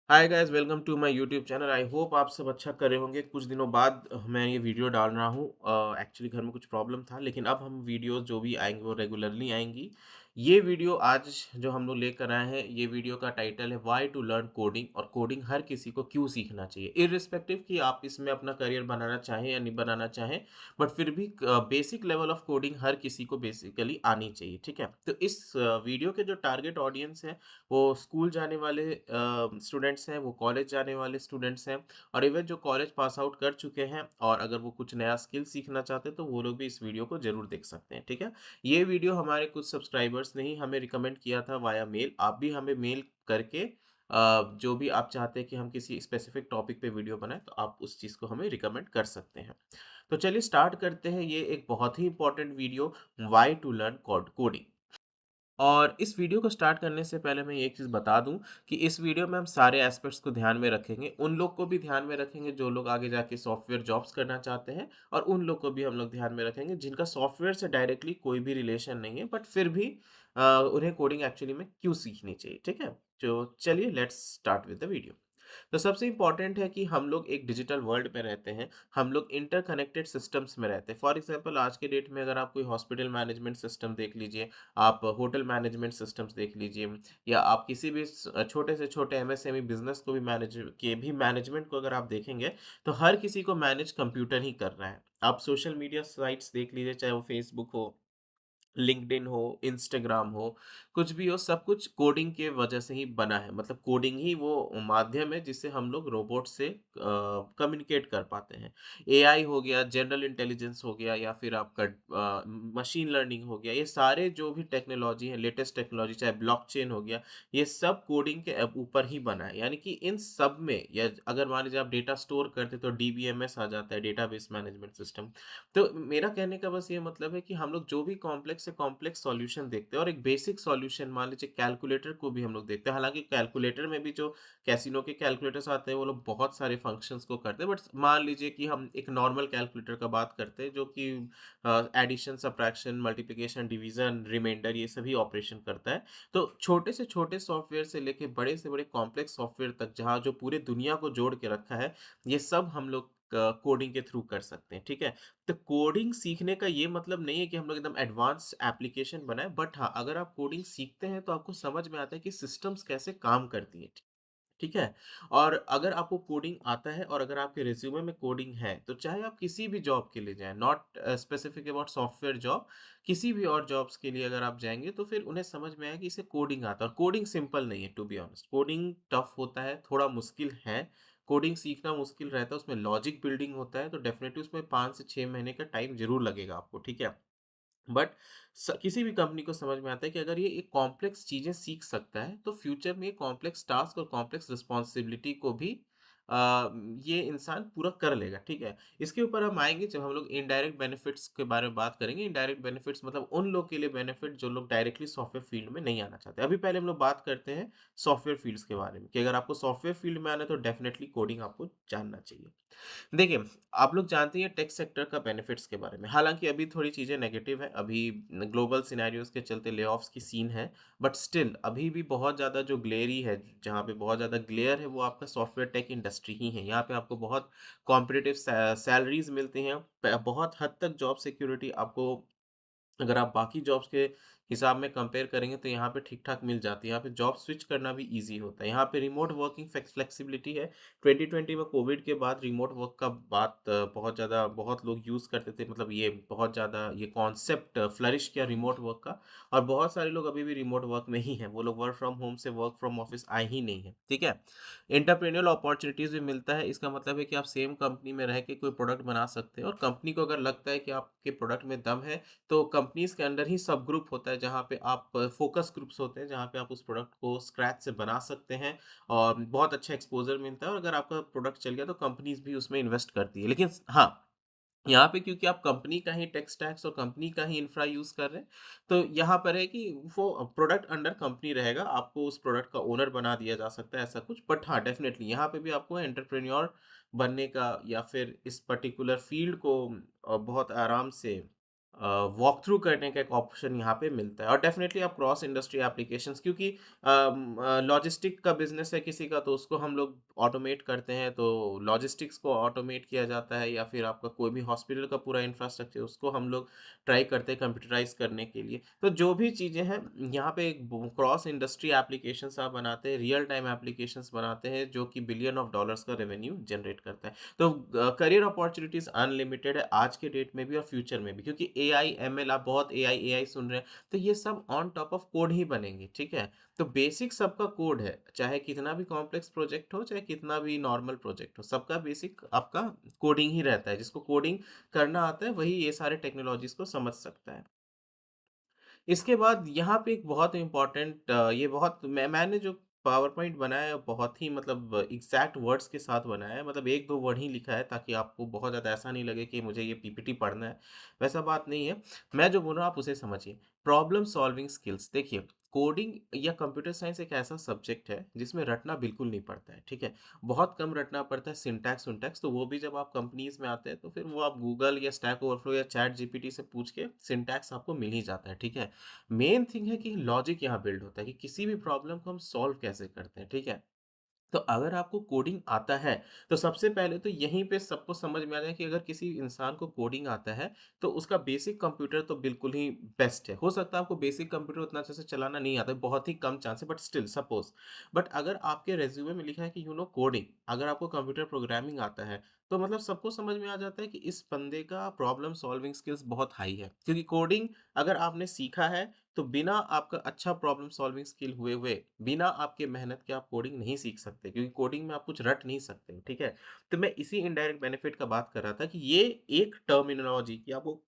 Hi guys, welcome to my YouTube channel. I hope आप सब अच्छा कर रहे होंगे। कुछ दिनों बाद मैं ये वीडियो डाल रहा हूँ। एक्चुअली घर में कुछ प्रॉब्लम था, लेकिन अब हम वीडियोस जो भी आएंगी वो रेगुलरली आएंगी। ये वीडियो आज जो हम लोग लेकर आए हैं, ये वीडियो का टाइटल है व्हाई टू लर्न कोडिंग, और कोडिंग हर किसी को क्यों सीखना चाहिए, इररिस्पेक्टिव कि आप इसमें अपना करियर बनाना चाहें या नहीं बनाना चाहें। बट फिर भी बेसिक लेवल ऑफ कोडिंग हर किसी को बेसिकली आनी चाहिए। ठीक है, तो इस वीडियो के जो टारगेट ऑडियंस है वो स्कूल जाने वाले स्टूडेंट्स हैं, वो कॉलेज जाने वाले स्टूडेंट्स हैं, और इवन जो कॉलेज पास आउट कर चुके हैं और अगर वो कुछ नया स्किल सीखना चाहते हैं तो वो लोग भी इस वीडियो को ज़रूर देख सकते हैं। ठीक है, ये वीडियो हमारे कुछ सब्सक्राइबर्स ने ही हमें रिकमेंड किया था वाया मेल। आप भी हमें मेल करके जो भी आप चाहते हैं कि हम किसी स्पेसिफिक टॉपिक पे वीडियो बनाएं, तो आप उस चीज़ को हमें रिकमेंड कर सकते हैं। तो चलिए स्टार्ट करते हैं। ये एक बहुत ही important video, why to learn coding. और इस वीडियो को स्टार्ट करने से पहले मैं ये एक चीज़ बता दूं कि इस वीडियो में हम सारे एस्पेक्ट्स को ध्यान में रखेंगे। उन लोग को भी ध्यान में रखेंगे जो लोग आगे जाके सॉफ्टवेयर जॉब्स करना चाहते हैं, और उन लोग को भी हम लोग ध्यान में रखेंगे जिनका सॉफ्टवेयर से डायरेक्टली कोई भी रिलेशन नहीं है, बट फिर भी उन्हें कोडिंग एक्चुअली में क्यों सीखनी चाहिए। ठीक है, तो चलिए let's start with the video. तो सबसे इम्पोर्टेंट है कि हम लोग एक डिजिटल वर्ल्ड में रहते हैं। हम लोग इंटरकनेक्टेड सिस्टम्स में रहते हैं। फॉर एग्जांपल आज के डेट में अगर आप कोई हॉस्पिटल मैनेजमेंट सिस्टम देख लीजिए, आप होटल मैनेजमेंट सिस्टम्स देख लीजिए, या आप किसी भी छोटे से छोटे एमएसएमई बिजनेस को भी मैनेजमेंट को अगर आप देखेंगे, तो हर किसी को मैनेज कंप्यूटर ही कर रहा है। आप सोशल मीडिया साइट्स देख लीजिए, चाहे वो फेसबुक हो, लिंक्डइन हो, इंस्टाग्राम हो, कुछ भी हो, सब कुछ कोडिंग के वजह से ही बना है। मतलब कोडिंग ही वो माध्यम है जिससे हम लोग रोबोट से कम्युनिकेट कर पाते हैं। एआई हो गया, जनरल इंटेलिजेंस हो गया, या फिर आपका मशीन लर्निंग हो गया, ये सारे जो भी टेक्नोलॉजी है, लेटेस्ट टेक्नोलॉजी, चाहे ब्लॉकचेन हो गया, ये सब कोडिंग के ऊपर ही बना है। यानी कि इन सब में, या अगर मान लीजिए आप डेटा स्टोर करते तो डीबीएमएस आ जाता है, डेटाबेस मैनेजमेंट सिस्टम। तो मेरा कहने का बस ये मतलब है कि हम लोग जो भी कॉम्प्लेक्स से कॉम्प्लेक्स सॉल्यूशन देखते हैं, और एक बेसिक सॉल्यूशन मान लीजिए कैलकुलेटर को भी हम लोग देखते हैं। हालांकि कैलकुलेटर में भी जो कैसीनो के कैलकुलेटर्स आते हैं वो लोग बहुत सारे फंक्शंस को करते हैं, बट मान लीजिए कि हम एक नॉर्मल कैलकुलेटर का बात करते हैं जो कि addition, subtraction, multiplication, division, reminder, ये सभी ऑपरेशन करता है। तो छोटे से छोटे सॉफ्टवेयर से लेके बड़े से बड़े कॉम्प्लेक्स सॉफ्टवेयर तक, जहाँ जो पूरे दुनिया को जोड़ के रखा है, ये सब हम लोग कोडिंग के थ्रू कर सकते हैं। ठीक है, तो कोडिंग सीखने का ये मतलब नहीं है कि हम लोग एकदम एडवांस एप्लीकेशन बनाएं, बट हाँ, अगर आप कोडिंग सीखते हैं तो आपको समझ में आता है कि सिस्टम्स कैसे काम करती हैं। ठीक है, और अगर आपको कोडिंग आता है और अगर आपके रिज्यूमे में कोडिंग है, तो चाहे आप किसी भी जॉब के लिए जाएं, not specific about software job, किसी भी और जॉब्स के लिए अगर आप जाएंगे तो फिर उन्हें समझ में आएगा कि इसे कोडिंग आता है। और कोडिंग सिंपल नहीं है, to be honest. Coding tough होता है, थोड़ा मुश्किल है। कोडिंग सीखना मुश्किल रहता है, उसमें लॉजिक बिल्डिंग होता है, तो डेफिनेटली उसमें 5 से 6 महीने का टाइम जरूर लगेगा आपको। ठीक है, बट किसी भी कंपनी को समझ में आता है कि अगर ये एक कॉम्प्लेक्स चीजें सीख सकता है, तो फ्यूचर में ये कॉम्प्लेक्स टास्क और कॉम्प्लेक्स रिस्पॉन्सिबिलिटी को भी आ, ये इंसान पूरा कर लेगा। ठीक है, इसके ऊपर हम आएंगे जब हम लोग इनडायरेक्ट बेनिफिट्स के बारे में बात करेंगे। इनडायरेक्ट बेनिफिट्स मतलब उन लोग के लिए बेनिफिट जो लोग डायरेक्टली सॉफ्टवेयर फील्ड में नहीं आना चाहते। अभी पहले हम लोग बात करते हैं सॉफ्टवेयर फील्ड्स के बारे में, कि अगर आपको सॉफ्टवेयर फील्ड में आना है तो डेफिनेटली कोडिंग आपको जानना चाहिए। देखिए, आप लोग जानते हैं टेक सेक्टर का बेनिफिट्स के बारे में। हालाँकि अभी थोड़ी चीज़ें नेगेटिव है, अभी ग्लोबल सिनेरियोज़ के चलते ले-ऑफ्स की सीन है, बट स्टिल अभी भी बहुत ज़्यादा जो ग्लेरी है, जहाँ पे बहुत ज़्यादा ग्लेयर है, वो आपका सॉफ्टवेयर टेक इंडस्ट्री ही है। यहाँ पे आपको बहुत कॉम्पिटिटिव सैलरीज़ मिलती हैं, प बहुत हद तक जॉब सिक्योरिटी आपको, अगर आप बाकी जॉब्स के हिसाब में कंपेयर करेंगे, तो यहाँ पे ठीक-ठाक मिल जाती है। यहाँ पे जॉब स्विच करना भी ईज़ी होता है। यहाँ पे रिमोट वर्किंग फ्लेक्सिबिलिटी है। 2020 में कोविड के बाद रिमोट वर्क का बात बहुत ज़्यादा बहुत लोग यूज़ करते थे। मतलब ये बहुत ज़्यादा ये कॉन्सेप्ट फ्लरिश किया रिमोट वर्क का, और बहुत सारे लोग अभी भी रिमोट वर्क में ही हैं। वो लोग वर्क फ्रॉम होम से वर्क फ्रॉम ऑफिस आए ही नहीं हैं। ठीक है? एंटरप्रेन्योरल अपॉर्च्युनिटीज़ भी मिलता है। इसका मतलब है कि आप सेम कंपनी में रह के कोई प्रोडक्ट बना सकते हैं, और कंपनी को अगर लगता है कि आपके प्रोडक्ट में दम है, तो कंपनीज़ के अंदर ही सब ग्रुप होता है, जहाँ पे आप फ़ोकस ग्रुप्स होते हैं, जहाँ पे आप उस प्रोडक्ट को स्क्रैच से बना सकते हैं, और बहुत अच्छा एक्सपोज़र मिलता है। और अगर आपका प्रोडक्ट चल गया तो कंपनीज़ भी उसमें इन्वेस्ट करती है। लेकिन हाँ, यहाँ पे क्योंकि आप कंपनी का ही टेक स्टैक्स और कंपनी का ही इंफ्रा यूज़ कर रहे हैं, तो यहाँ पर है कि वो प्रोडक्ट अंडर कंपनी रहेगा, आपको उस प्रोडक्ट का ओनर बना दिया जा सकता है, ऐसा कुछ। बट हाँ, डेफ़िनेटली यहाँ पे भी आपको एंटरप्रेन्योर बनने का, या फिर इस पर्टिकुलर फ़ील्ड को बहुत आराम से वॉक थ्रू करने का एक ऑप्शन यहाँ पे मिलता है और डेफ़िनेटली आप क्रॉस इंडस्ट्री एप्लीकेशंस क्योंकि लॉजिस्टिक का बिज़नेस है किसी का तो उसको हम लोग ऑटोमेट करते हैं, तो लॉजिस्टिक्स को ऑटोमेट किया जाता है या फिर आपका कोई भी हॉस्पिटल का पूरा इंफ्रास्ट्रक्चर उसको हम लोग ट्राई करते हैं कंप्यूटराइज़ करने के लिए। तो जो भी चीज़ें हैं यहाँ पे एक ब क्रॉस इंडस्ट्री एप्लीकेशंस आप बनाते हैं, रियल टाइम एप्लीकेशंस बनाते हैं जो कि बिलियन ऑफ डॉलर्स का रेवेन्यू जनरेट करता है। तो करियर अपॉर्च्युनिटीज़ अनलिमिटेड है आज के डेट में भी और फ्यूचर में भी क्योंकि एआई, एमएल आप बहुत एआई एआई सुन रहे हैं, तो ये सब ऑन टॉप ऑफ कोड ही बनेंगे, ठीक है? तो बेसिक सबका कोड है, चाहे कितना भी कॉम्प्लेक्स प्रोजेक्ट हो, चाहे कितना भी नॉर्मल प्रोजेक्ट हो, सबका बेसिक आपका कोडिंग ही रहता है। जिसको कोडिंग करना आता है, वही ये सारे टेक्नोलॉजीज़ को समझ सकता है। इसके बाद यहाँ पे एक बहुत इम्पोर्टेंट ये बहुत मैंने जो पावर पॉइंट बनाया है बहुत ही मतलब एग्ज़ैक्ट वर्ड्स के साथ बनाया है मतलब 1-2 वर्ड ही लिखा है ताकि आपको बहुत ज़्यादा ऐसा नहीं लगे कि मुझे ये पीपीटी पढ़ना है, वैसा बात नहीं है। मैं जो बोल रहा हूँ आप उसे समझिए। प्रॉब्लम सॉल्विंग स्किल्स देखिए, कोडिंग या कंप्यूटर साइंस एक ऐसा सब्जेक्ट है जिसमें रटना बिल्कुल नहीं पड़ता है, ठीक है? बहुत कम रटना पड़ता है सिंटैक्स-विंटैक्स तो वो भी जब आप कंपनीज़ में आते हैं तो फिर वो आप गूगल या स्टैक ओवरफ्लो या चैट जीपीटी से पूछ के सिंटैक्स आपको मिल ही जाता है, ठीक है? मेन थिंग है कि लॉजिक यहाँ बिल्ड होता है कि किसी भी प्रॉब्लम को हम सॉल्व कैसे करते हैं, ठीक है? तो अगर आपको कोडिंग आता है, तो सबसे पहले तो यहीं पे सबको समझ में आ जाए कि अगर किसी इंसान को कोडिंग आता है, तो उसका बेसिक कंप्यूटर तो बिल्कुल ही बेस्ट है। हो सकता है आपको बेसिक कंप्यूटर उतना अच्छे से चलाना नहीं आता है, बहुत ही कम चांस है बट स्टिल सपोज़। बट अगर आपके रिज़्यूमे में लिखा है कि यू नो कोडिंग, अगर आपको कंप्यूटर प्रोग्रामिंग आता है, तो मतलब सबको समझ में आ जाता है कि इस बंदे का प्रॉब्लम सॉल्विंग स्किल्स बहुत हाई है। क्योंकि कोडिंग अगर आपने सीखा है, तो बिना आपका अच्छा प्रॉब्लम सॉल्विंग स्किल हुए, बिना आपके मेहनत के आप कोडिंग नहीं सीख सकते क्योंकि कोडिंग में आप कुछ रट नहीं सकते, ठीक है? तो मैं इसी इनडायरेक्ट बेनिफिट का बात कर रहा था कि ये एक टर्मिनोलॉजी कि आपको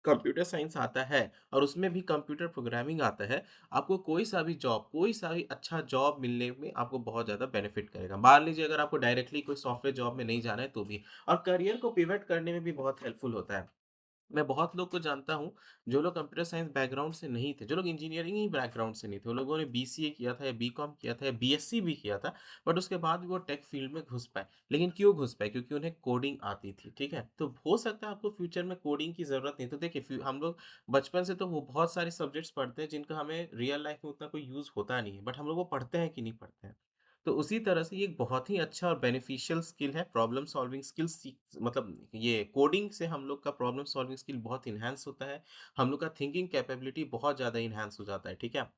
कंप्यूटर साइंस आता है और उसमें भी कंप्यूटर प्रोग्रामिंग आता है, आपको कोई सा भी जॉब, कोई सा भी अच्छा जॉब मिलने में आपको बहुत ज़्यादा बेनिफिट करेगा। मान लीजिए अगर आपको डायरेक्टली कोई सॉफ्टवेयर जॉब में नहीं जाना है तो भी और करियर को पिवट करने में भी बहुत हेल्पफुल होता है। मैं बहुत लोग को जानता हूँ, जो लोग कंप्यूटर साइंस बैकग्राउंड से नहीं थे, जो लोग इंजीनियरिंग ही बैकग्राउंड से नहीं थे, वो लोगों ने बीसीए किया था या बीकॉम किया था या बीएससी भी किया था, बट उसके बाद भी वो टेक फील्ड में घुस पाए। लेकिन क्यों घुस पाए? क्योंकि उन्हें कोडिंग आती थी, ठीक है? तो हो सकता है आपको फ्यूचर में कोडिंग की ज़रूरत नहीं तो देखिए हम लोग बचपन से तो वो बहुत सारे सब्जेक्ट्स पढ़ते हैं जिनका हमें रियल लाइफ में उतना कोई यूज़ होता नहीं है, बट हम लोग वो पढ़ते हैं कि नहीं पढ़ते हैं। तो उसी तरह से ये एक बहुत ही अच्छा और बेनिफिशियल स्किल है प्रॉब्लम सॉल्विंग स्किल सीख मतलब ये कोडिंग से हम लोग का प्रॉब्लम सॉल्विंग स्किल बहुत इन्हांस होता है। हम लोग का थिंकिंग कैपेबिलिटी बहुत ज़्यादा इन्हांस हो जाता है, ठीक है?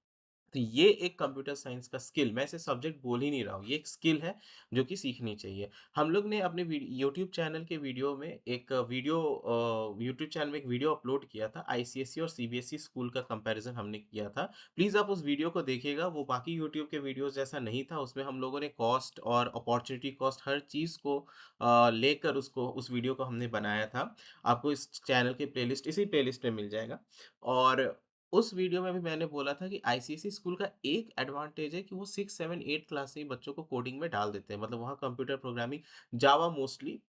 तो ये एक कंप्यूटर साइंस का स्किल मैं इसे सब्जेक्ट बोल ही नहीं रहा हूँ, ये एक स्किल है जो कि सीखनी चाहिए। हम लोग ने अपने यूट्यूब चैनल के वीडियो में एक यूट्यूब चैनल में एक वीडियो अपलोड किया था आईसीएसई और सीबीएसई स्कूल का कंपैरिज़न हमने किया था। प्लीज़ आप उस वीडियो को देखिएगा, वो बाकी यूट्यूब के वीडियोज़ जैसा नहीं था, उसमें हम लोगों ने कॉस्ट और अपॉर्च्युनिटी कॉस्ट हर चीज़ को लेकर उसको उस वीडियो को हमने बनाया था। आपको इस चैनल की प्लेलिस्ट इसी प्लेलिस्ट में मिल जाएगा और उस वीडियो में भी मैंने बोला था कि आईसीएसई स्कूल का एक एडवांटेज है कि वो 6, 7, 8 क्लास से ही बच्चों को कोडिंग में डाल देते हैं। मतलब वहाँ कंप्यूटर प्रोग्रामिंग जावा मोस्टली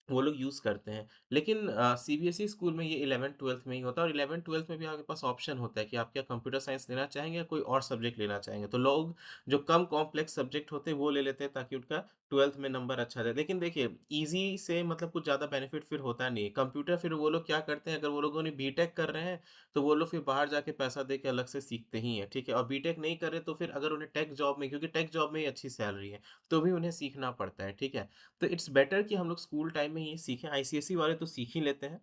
वो लोग यूज़ करते हैं। लेकिन सीबीएसई स्कूल में ये 11th-12th में ही होता है और 11th-12th में भी आपके पास ऑप्शन होता है कि आप क्या कंप्यूटर साइंस लेना चाहेंगे या कोई और सब्जेक्ट लेना चाहेंगे। तो लोग जो कम कॉम्प्लेक्स सब्जेक्ट होते हैं वो ले लेते हैं ताकि उनका 12th में नंबर अच्छा जाए। लेकिन देखिए ईज़ी से मतलब कुछ ज़्यादा बेनिफिट फिर होता नहीं है। कंप्यूटर फिर वो लोग क्या करते हैं अगर वो लोगों ने बीटेक कर रहे हैं तो वो लोग फिर बाहर जाके पैसा दे के अलग से सीखते ही हैं, ठीक है? और बीटेक नहीं कर रहे तो फिर अगर उन्हें टेक जॉब में क्योंकि टेक जॉब में ही अच्छी सैलरी है, तो भी उन्हें सीखना पड़ता है, ठीक है? तो इट्स बेटर कि हम लोग स्कूल टाइम में ये सीखें, आईसीएसई वाले तो सीख ही लेते हैं।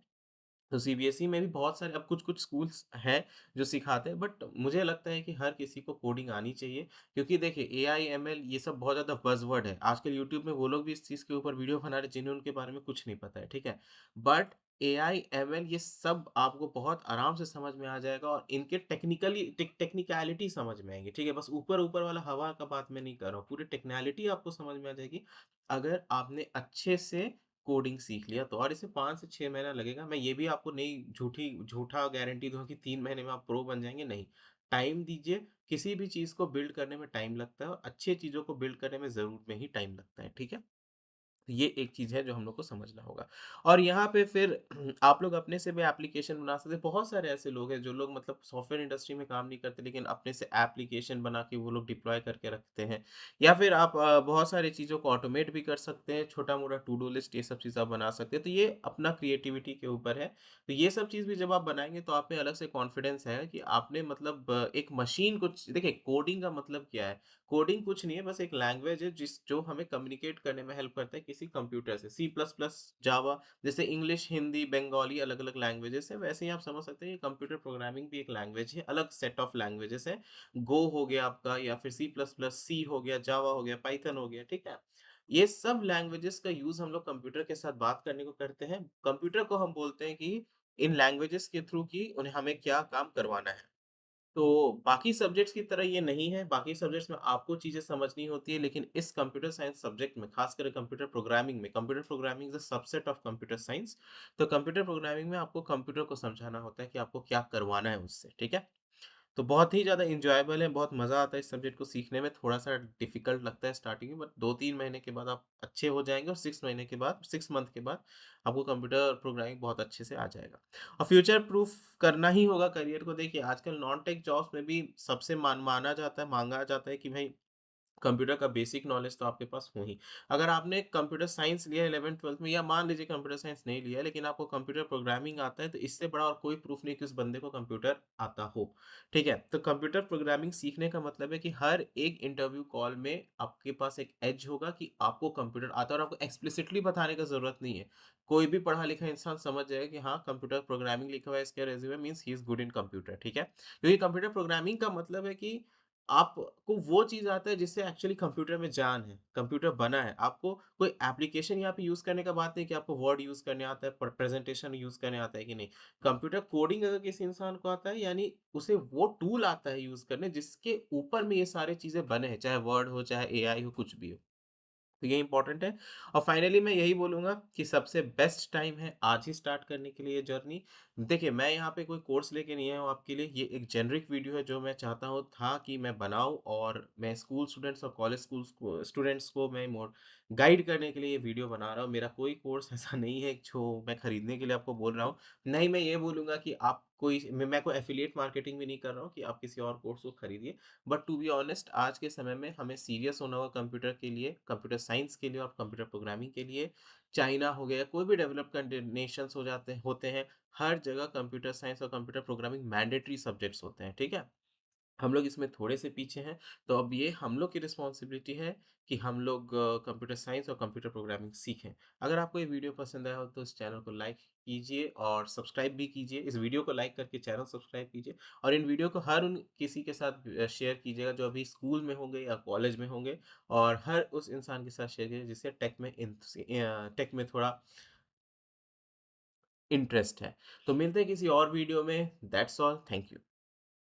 तो सीबीएसई में भी बहुत सारे अब कुछ-कुछ स्कूल्स हैं जो सिखाते हैं बट मुझे लगता है कि हर किसी को कोडिंग आनी चाहिए क्योंकि देखिए एआई, एमएल ये सब बहुत ज़्यादा बज़वर्ड है। आजकल यूट्यूब में वो लोग भी इस चीज़ के ऊपर वीडियो बना रहे हैं जिन्हें उनके बारे में कुछ नहीं पता है, ठीक है? बट एआई, एमएल ये सब आपको बहुत आराम से समझ में आ जाएगा और इनके टेक्निकैलिटी समझ में आएँगी, ठीक है? बस ऊपर-ऊपर वाला हवा का बात मैं नहीं कर रहा हूँ, पूरी टेक्निकैलिटी आपको समझ में आ जाएगी अगर आपने अच्छे से कोडिंग सीख लिया तो और इसे 5 से 6 महीना लगेगा। मैं ये भी आपको नहीं झूठा गारंटी दूँगा कि 3 महीने में आप प्रो बन जाएँगे, नहीं। टाइम दीजिए, किसी भी चीज़ को बिल्ड करने में टाइम लगता है और अच्छी चीज़ों को बिल्ड करने में ज़रूर में ही टाइम लगता है, ठीक है? तो ये एक चीज़ है जो हम लोग को समझना होगा। और यहाँ पे फिर आप लोग अपने से भी एप्लीकेशन बना सकते हैं। बहुत सारे ऐसे लोग हैं जो लोग मतलब सॉफ्टवेयर इंडस्ट्री में काम नहीं करते लेकिन अपने से एप्लीकेशन बना के वो लोग डिप्लॉय करके रखते हैं। या फिर आप बहुत सारी चीज़ों को ऑटोमेट भी कर सकते हैं, छोटा-मोटा टू डू लिस्ट ये सब चीज़ आप बना सकते हैं। तो ये अपना क्रिएटिविटी के ऊपर है। तो ये सब चीज़ भी जब आप बनाएँगे तो आप में अलग से कॉन्फिडेंस है कि आपने मतलब एक मशीन को देखिए कोडिंग का मतलब क्या है? कोडिंग कुछ नहीं है, बस एक लैंग्वेज है जो हमें कम्युनिकेट करने में हेल्प करता है किसी कंप्यूटर से। सी प्लस प्लस, जावा, जैसे इंग्लिश, हिंदी, बंगाली अलग-अलग लैंग्वेजेज़ हैं, वैसे ही आप समझ सकते हैं कि कंप्यूटर प्रोग्रामिंग भी एक लैंग्वेज है, अलग सेट ऑफ लैंग्वेजेज़ है। गो हो गया आपका या फिर सी प्लस प्लस, सी हो गया, जावा हो गया, पाइथन हो गया, ठीक है? ये सब लैंग्वेजेज़ का यूज़ हम लोग कंप्यूटर के साथ बात करने को करते हैं। कंप्यूटर को हम बोलते हैं कि इन लैंग्वेजेज़ के थ्रू कि उन्हें हमें क्या काम करवाना है। तो बाकी सब्जेक्ट्स की तरह ये नहीं है, बाकी सब्जेक्ट्स में आपको चीज़ें समझनी होती है, लेकिन इस कंप्यूटर साइंस सब्जेक्ट में, खासकर computer programming is a subset of computer science. तो कंप्यूटर प्रोग्रामिंग में आपको कंप्यूटर को समझाना होता है कि आपको क्या करवाना है उससे, ठीक है? तो बहुत ही ज़्यादा एन्जॉयबल है, बहुत मज़ा आता है इस सब्जेक्ट को सीखने में, थोड़ा-सा डिफ़िकल्ट लगता है स्टार्टिंग में बट 2-3 महीने के बाद आप अच्छे हो जाएँगे और 6 मंथ के बाद आपको कंप्यूटर प्रोग्रामिंग बहुत अच्छे से आ जाएगा। और फ्यूचर प्रूफ करना ही होगा करियर को देखिए आजकल नॉन टेक जॉब्स में भी सबसे माना जाता है, माँगा जाता है कि भाई कंप्यूटर का बेसिक नॉलेज तो आपके पास हो ही। अगर आपने कंप्यूटर साइंस लिया है 11th-12th में या मान लीजिए कंप्यूटर साइंस नहीं लिया है लेकिन आपको कंप्यूटर प्रोग्रामिंग आता है तो इससे बड़ा और कोई प्रूफ नहीं कि उस बंदे को कंप्यूटर आता हो। ठीक है? तो कंप्यूटर प्रोग्रामिंग सीखने का मतलब है कि हर एक इंटरव्यू कॉल में आपके पास एक एज होगा कि आपको कंप्यूटर आता है और आपको एक्सप्लिसिटली बताने का ज़रूरत नहीं है। कोई भी पढ़ा-लिखा इंसान समझ जाएगा कि हाँ, कंप्यूटर प्रोग्रामिंग लिखा हुआ है इसके resume means he is good in computer, ठीक है? क्योंकि कंप्यूटर प्रोग्रामिंग का मतलब है कि आपको वो चीज़ आता है जिससे एक्चुअली कंप्यूटर में जान है, कंप्यूटर बना है। आपको कोई एप्लीकेशन यहाँ पे यूज़ करने का बात नहीं कि आपको वर्ड यूज़ करने आता है, प्रेज़ेंटेशन यूज़ करने आता है कि नहीं। कंप्यूटर कोडिंग अगर किसी इंसान को आता है यानी उसे वो टूल आता है यूज़ करने जिसके ऊपर में ये सारी चीज़ें बने हैं, चाहे वर्ड हो, चाहे एआई हो, कुछ भी हो। तो ये इम्पोर्टेंट है और फाइनली मैं यही बोलूँगा कि सबसे बेस्ट टाइम है आज ही स्टार्ट करने के लिए ये जर्नी। देखिए, मैं यहाँ पे कोई कोर्स लेके नहीं आया हूँ आपके लिए, ये एक जेनेरिक वीडियो है जो मैं चाहता हूँ था कि मैं बनाऊँ और मैं स्कूल स्टूडेंट्स और कॉलेज स्कूल्स को स्टूडेंट्स को मैं मोर गाइड करने के लिए ये वीडियो बना रहा हूँ। मेरा कोई कोर्स ऐसा नहीं है जो मैं खरीदने के लिए आपको बोल रहा हूँ। नहीं, मैं ये बोलूँगा कि आप कोई मैं कोई एफ़िलिएट मार्केटिंग भी नहीं कर रहा हूँ कि आप किसी और कोर्स को खरीदिए। बट टू बी ऑनेस्ट आज के समय में हमें सीरियस होना होगा कंप्यूटर के लिए, कंप्यूटर साइंस के लिए और कंप्यूटर प्रोग्रामिंग के लिए। चाइना हो गया, कोई भी डेवलप्ड नेशंस होते हैं, हर जगह कंप्यूटर साइंस और कंप्यूटर प्रोग्रामिंग मैंडेटरी सब्जेक्ट्स होते हैं, ठीक है? हम लोग इसमें थोड़े से पीछे हैं, तो अब ये हम लोग की रिस्पॉन्सिबिलिटी है कि हम लोग कंप्यूटर साइंस और कंप्यूटर प्रोग्रामिंग सीखें। अगर आपको ये वीडियो पसंद आया हो तो इस चैनल को लाइक कीजिए और सब्सक्राइब भी कीजिए। इस वीडियो को लाइक करके चैनल सब्सक्राइब कीजिए और इन वीडियो को हर उन किसी के साथ शेयर कीजिएगा जो अभी स्कूल में होंगे या कॉलेज में होंगे और हर उस इंसान के साथ शेयर कीजिए जिसे टेक में थोड़ा इंटरेस्ट है। तो मिलते हैं किसी और वीडियो में। That's all. Thank you.